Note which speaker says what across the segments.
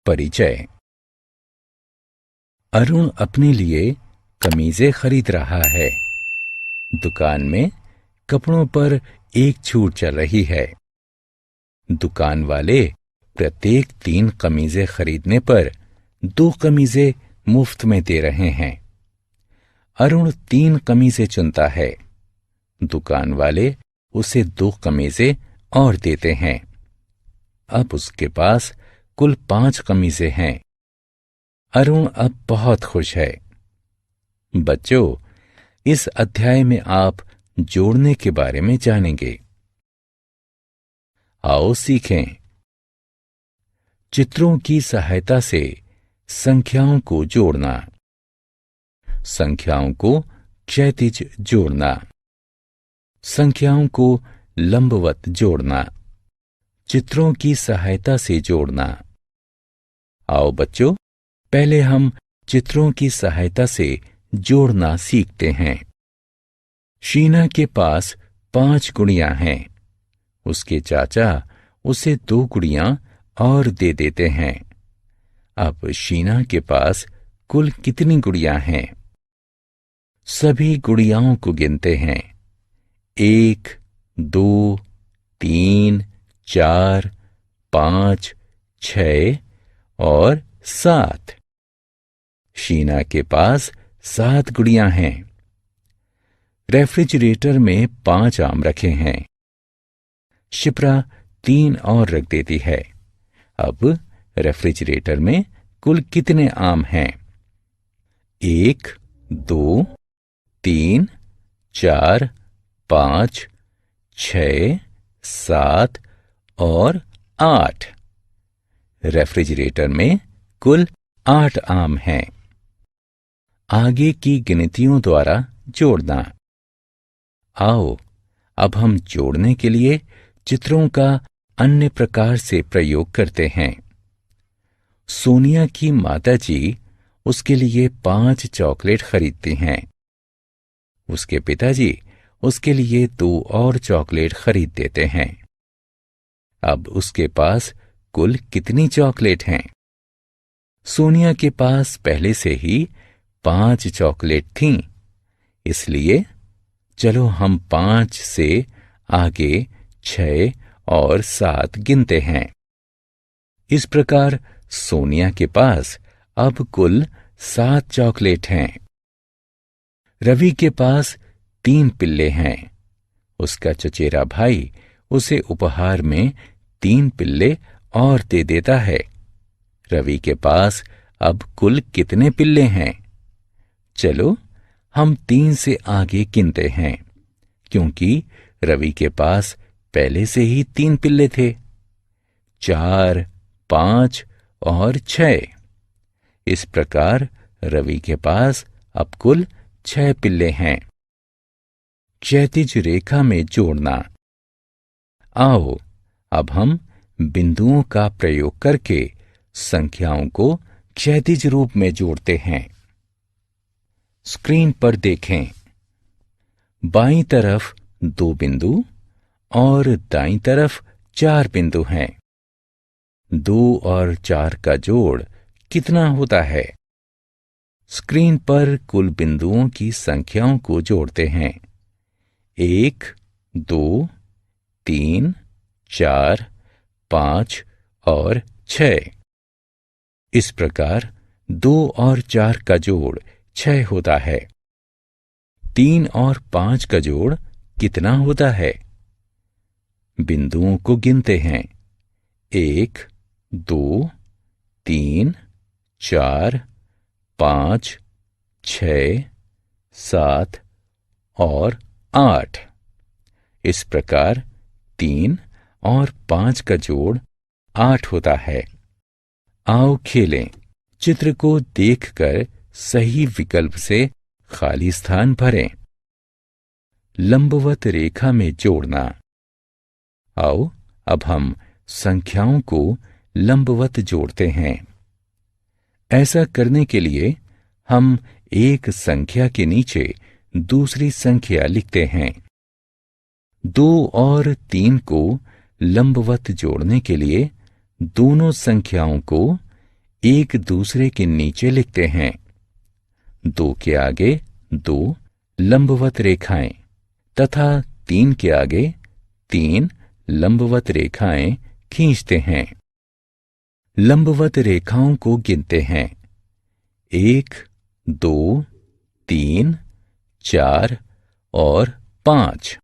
Speaker 1: परिचय। अरुण अपने लिए कमीजें खरीद रहा है। दुकान में कपड़ों पर एक छूट चल रही है। दुकान वाले प्रत्येक 3 कमीजें खरीदने पर 2 कमीजें मुफ्त में दे रहे हैं। अरुण 3 कमीजें चुनता है। दुकान वाले उसे 2 कमीजें और देते हैं। अब उसके पास कुल 5 कमीजें हैं। अरुण अब बहुत खुश है। बच्चों, इस अध्याय में आप जोड़ने के बारे में जानेंगे। आओ सीखें। चित्रों की सहायता से संख्याओं को जोड़ना। संख्याओं को क्षैतिज जोड़ना। संख्याओं को लंबवत जोड़ना। चित्रों की सहायता से जोड़ना। आओ बच्चों, पहले हम चित्रों की सहायता से जोड़ना सीखते हैं। शीना के पास 5 गुड़ियां हैं। उसके चाचा उसे 2 गुड़ियां और दे देते हैं। अब शीना के पास कुल कितनी गुड़ियां हैं? सभी गुड़ियाओं को गिनते हैं। 1, 2, 3, 4, 5, 6 और 7। शीना के पास 7 गुड़ियां हैं। रेफ्रिजरेटर में 5 आम रखे हैं। शिप्रा 3 और रख देती है। अब रेफ्रिजरेटर में कुल कितने आम हैं? 1, 2, 3, 4, 5, 6, 7 और 8। रेफ्रिजरेटर में कुल 8 आम हैं। आगे की गिनतियों द्वारा जोड़ना। आओ, अब हम जोड़ने के लिए चित्रों का अन्य प्रकार से प्रयोग करते हैं। सोनिया की माताजी उसके लिए 5 चॉकलेट खरीदती हैं। उसके पिताजी उसके लिए 2 और चॉकलेट खरीद देते हैं। अब उसके पास कुल कितनी चॉकलेट हैं? सोनिया के पास पहले से ही 5 चॉकलेट थीं, इसलिए चलो हम 5 से आगे 6 और 7 गिनते हैं। इस प्रकार सोनिया के पास अब कुल 7 चॉकलेट हैं। रवि के पास 3 पिल्ले हैं। उसका चचेरा भाई उसे उपहार में 3 पिल्ले और दे देता है। रवि के पास अब कुल कितने पिल्ले हैं? चलो हम 3 से आगे गिनते हैं, क्योंकि रवि के पास पहले से ही 3 पिल्ले थे। 4, 5 और 6। इस प्रकार रवि के पास अब कुल 6 पिल्ले हैं। क्षैतिज रेखा में जोड़ना। आओ, अब हम बिंदुओं का प्रयोग करके संख्याओं को क्षैतिज रूप में जोड़ते हैं। स्क्रीन पर देखें। बाईं तरफ 2 बिंदु और दाईं तरफ 4 बिंदु हैं। 2 और 4 का जोड़ कितना होता है? स्क्रीन पर कुल बिंदुओं की संख्याओं को जोड़ते हैं। 1, 2, 3, 4, 5 और 6। इस प्रकार 2 और 4 का जोड़ 6 होता है। 3 और 5 का जोड़ कितना होता है? बिंदुओं को गिनते हैं। 1, 2, 3, 4, 5, 6, 7 और 8। इस प्रकार 3 और 5 का जोड़ 8 होता है। आओ खेलें। चित्र को देखकर सही विकल्प से खाली स्थान भरें। लंबवत रेखा में जोड़ना। आओ, अब हम संख्याओं को लंबवत जोड़ते हैं। ऐसा करने के लिए हम एक संख्या के नीचे दूसरी संख्या लिखते हैं। 2 और 3 को लंबवत जोड़ने के लिए दोनों संख्याओं को एक दूसरे के नीचे लिखते हैं। 2 के आगे 2 लंबवत रेखाएं तथा 3 के आगे 3 लंबवत रेखाएं खींचते हैं। लंबवत रेखाओं को गिनते हैं। 1, 2, 3, 4 और 5।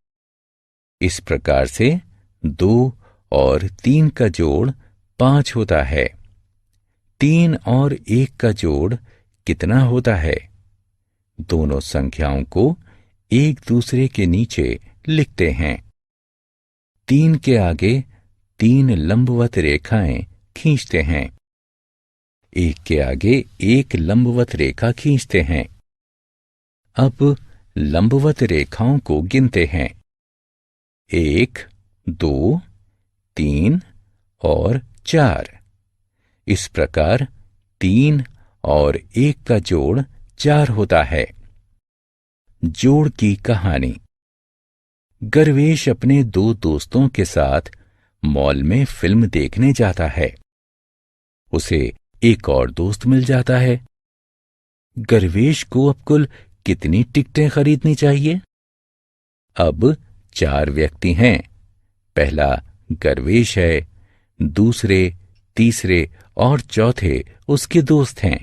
Speaker 1: इस प्रकार से 2 और 3 का जोड़ 5 होता है। 3 और 1 का जोड़ कितना होता है? दोनों संख्याओं को एक दूसरे के नीचे लिखते हैं। 3 के आगे 3 लंबवत रेखाएं खींचते हैं। 1 के आगे 1 लंबवत रेखा खींचते हैं। अब लंबवत रेखाओं को गिनते हैं। 1, 2, 3 और 4। इस प्रकार 3 और 1 का जोड़ 4 होता है। जोड़ की कहानी। गर्वेश अपने 2 दोस्तों के साथ मॉल में फिल्म देखने जाता है। उसे एक और दोस्त मिल जाता है। गर्वेश को अब कुल कितनी टिकटें खरीदनी चाहिए? अब 4 व्यक्ति हैं। पहला गर्वेश है, दूसरे, तीसरे और चौथे उसके दोस्त हैं।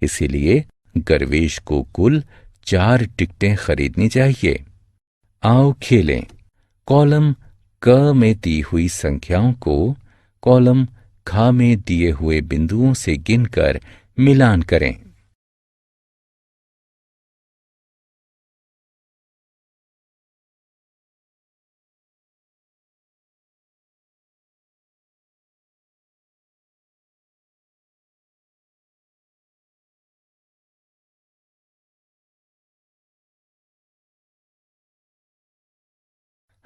Speaker 1: इसीलिए गर्वेश को कुल 4 टिकटें खरीदनी चाहिए। आओ खेलें। कॉलम क में दी हुई संख्याओं को कॉलम ख में दिए हुए बिंदुओं से गिनकर मिलान करें।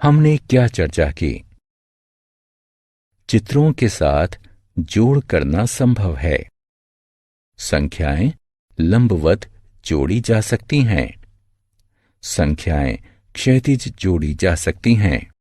Speaker 1: हमने क्या चर्चा की? चित्रों के साथ जोड़ करना संभव है। संख्याएं लंबवत जोड़ी जा सकती हैं। संख्याएं क्षैतिज जोड़ी जा सकती हैं।